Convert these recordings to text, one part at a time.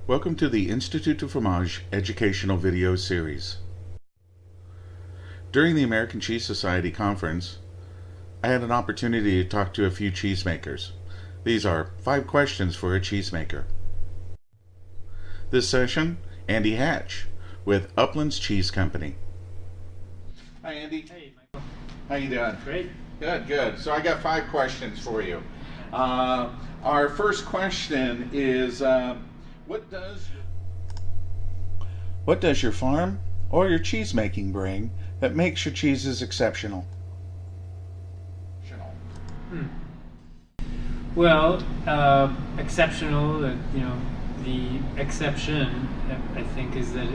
Welcome to the Institut du Fromage educational video series. During the American Cheese Society conference, I had an opportunity to talk to a few cheesemakers. These are 5 questions for a cheesemaker. This session, Andy Hatch with Uplands Cheese Company. Hi Andy. Hey, Michael. How you doing? Great. Good. So I got 5 questions for you. Our first question is, what does your farm or your cheese making bring that makes your cheeses exceptional? Well, exceptional. The exception, I think, is that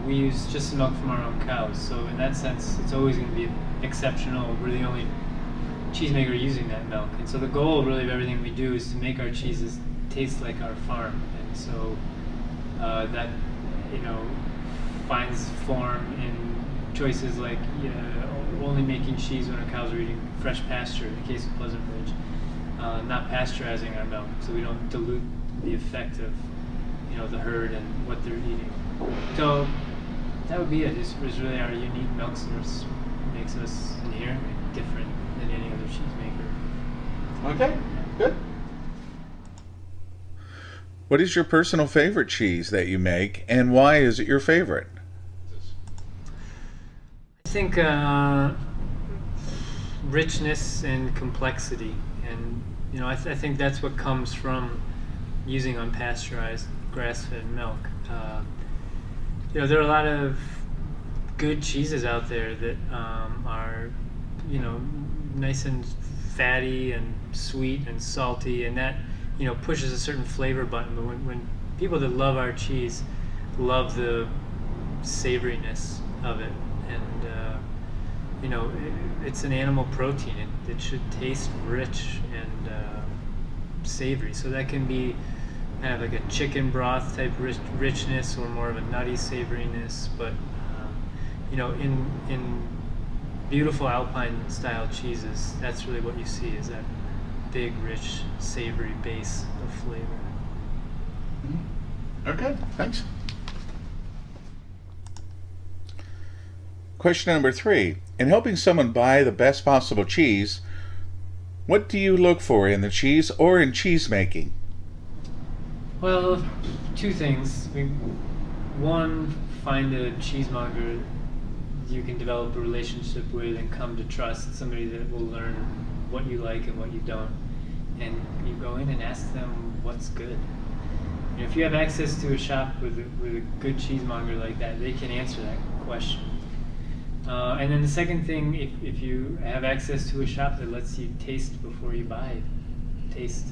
we use just milk from our own cows. So in that sense, it's always going to be exceptional. We're the only cheesemaker using that milk, and so the goal really of everything we do is to make our cheeses taste like our farm. And so that finds form in choices like only making cheese when our cows are eating fresh pasture. In the case of Pleasant Ridge, not pasteurizing our milk, so we don't dilute the effect of the herd and what they're eating. So that would be it. It's really our unique milk source makes us inherently different than any other cheesemaker. Okay, good. What is your personal favorite cheese that you make, and why is it your favorite? I think richness and complexity, and I think that's what comes from using unpasteurized grass-fed milk. There are a lot of good cheeses out there that are nice and fatty and sweet and salty, and that pushes a certain flavor button. But when people that love our cheese love the savoriness of it, and it's an animal protein. It should taste rich and savory. So that can be kind of like a chicken broth type richness, or more of a nutty savoriness. But in beautiful Alpine style cheeses, that's really what you see, is that big, rich, savory base of flavor. Okay, thanks. Question number 3. In helping someone buy the best possible cheese, what do you look for in the cheese or in cheese making? Well, 2 things. One, find a cheesemonger you can develop a relationship with and come to trust, somebody that will learn what you like and what you don't. And you go in and ask them what's good. If you have access to a shop with a good cheesemonger like that, they can answer that question. And then the second thing, if you have access to a shop that lets you taste before you buy, taste.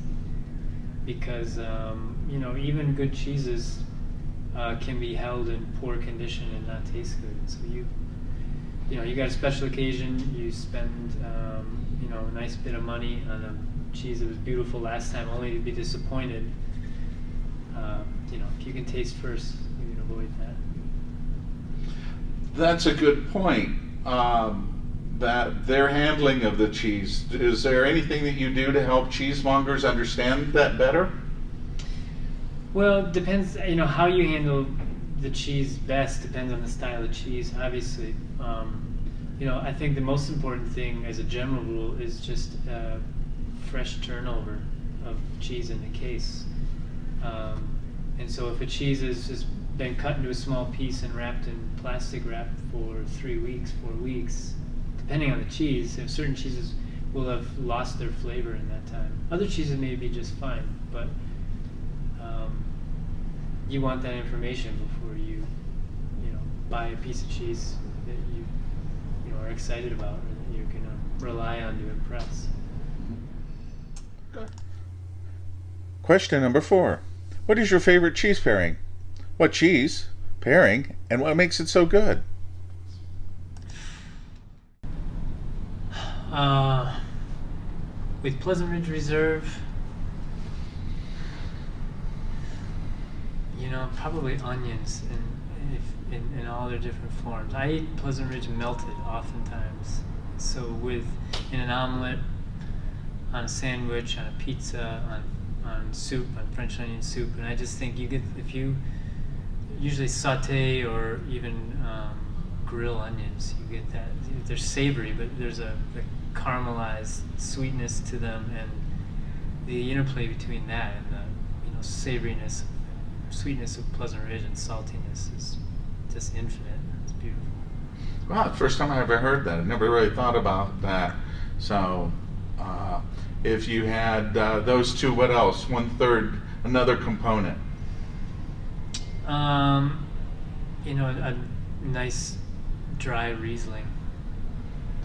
Because even good cheeses can be held in poor condition and not taste good. So you got a special occasion, you spend a nice bit of money on a cheese that was beautiful last time, only to be disappointed. If you can taste first, you can avoid that. That's a good point. That their handling of the cheese. Is there anything that you do to help cheesemongers understand that better? Well, it depends. How you handle the cheese best depends on the style of cheese, obviously. I think the most important thing, as a general rule, is just fresh turnover of cheese in the case. And so if a cheese has just been cut into a small piece and wrapped in plastic wrap for 3 weeks, 4 weeks, depending on the cheese, certain cheeses will have lost their flavor in that time. Other cheeses may be just fine, but you want that information before you buy a piece of cheese that you are excited about, or that you're going to rely on to impress. Good. Question number 4. What is your favorite cheese pairing? What cheese pairing, and what makes it so good? With Pleasant Ridge Reserve, probably onions in all their different forms. I eat Pleasant Ridge melted oftentimes. So in an omelet, on a sandwich, on a pizza, soup, on French onion soup, and I just think if you usually saute or even grill onions, you get that they're savory, but there's a caramelized sweetness to them, and the interplay between that and the savoriness, sweetness of Pleasant Ridge and saltiness is just infinite. It's beautiful. Wow, first time I ever heard that. I never really thought about that. So, if you had those two, what else? 1/3, another component. A nice dry Riesling.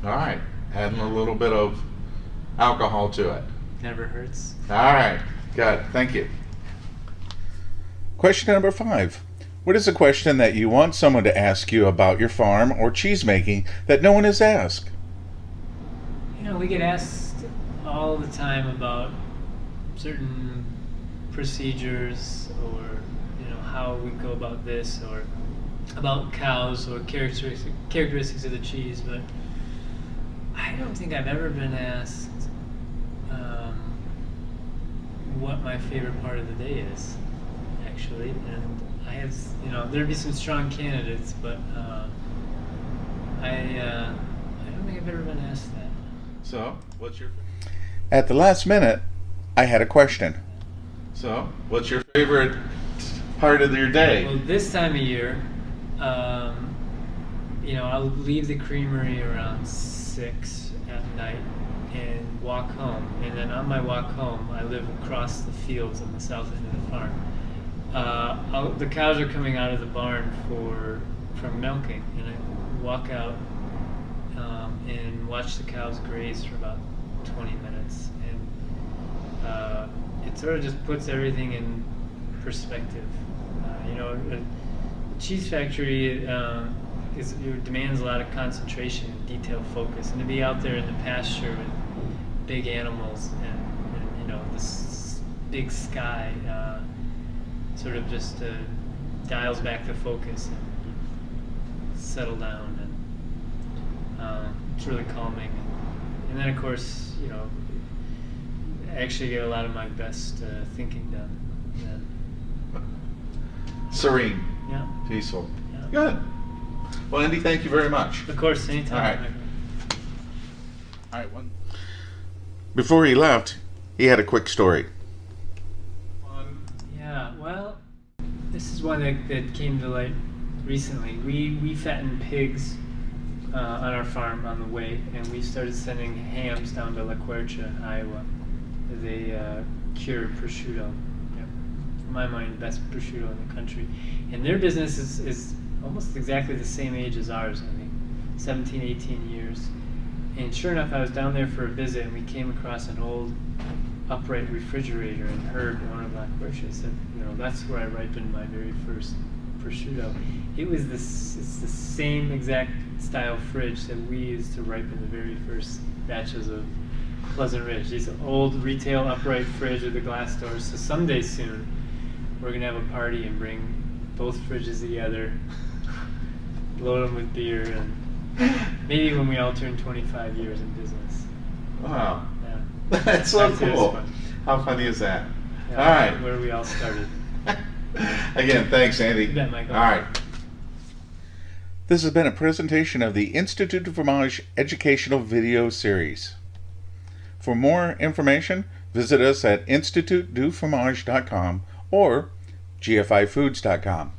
All right, adding a little bit of alcohol to it. Never hurts. All right, good. Thank you. Question number 5. What is a question that you want someone to ask you about your farm or cheese making that no one has asked? We get asked all the time about certain procedures, or how we go about this, or about cows or characteristics of the cheese, but I don't think I've ever been asked what my favorite part of the day is, actually. And I have, there'd be some strong candidates, but I don't think I've ever been asked that. So, what's your... At the last minute, I had a question. So, what's your favorite part of your day? Well, this time of year, I'll leave the creamery around 6 at night and walk home. And then on my walk home, I live across the fields on the south end of the farm. The cows are coming out of the barn from milking, and I walk out and watch the cows graze for about 20 minutes, and it sort of just puts everything in perspective. A cheese factory demands a lot of concentration and detailed focus, and to be out there in the pasture with big animals and this big sky sort of just dials back the focus and settle down, and it's really calming. And then, of course, I actually get a lot of my best thinking done then. Serene. Yeah. Peaceful. Yeah. Good. Well, Andy, thank you very much. Of course, anytime. All right. Before he left, he had a quick story. Yeah, well, this is one that came to light recently. We fatten pigs on our farm on the way, and we started sending hams down to La Quercia, Iowa. They cure prosciutto. In my mind, the best prosciutto in the country. And their business is almost exactly the same age as ours, I think, 17, 18 years. And sure enough, I was down there for a visit, and we came across an old upright refrigerator, and heard one of La Quercia said, that's where I ripened my very first prosciutto. It's the same exact style fridge that we used to ripen the very first batches of Pleasant Ridge. These old retail upright fridge with the glass doors. So someday soon, we're gonna have a party and bring both fridges together, load them with beer, and maybe when we all turn 25 years in business. Wow. Yeah. That's so That's cool. fun. How funny is that? Yeah, All right. where we all started. Again, thanks, Andy. You bet, Michael. All right. This has been a presentation of the Institut du Fromage educational video series. For more information, visit us at institutdufromage.com or gfifoods.com.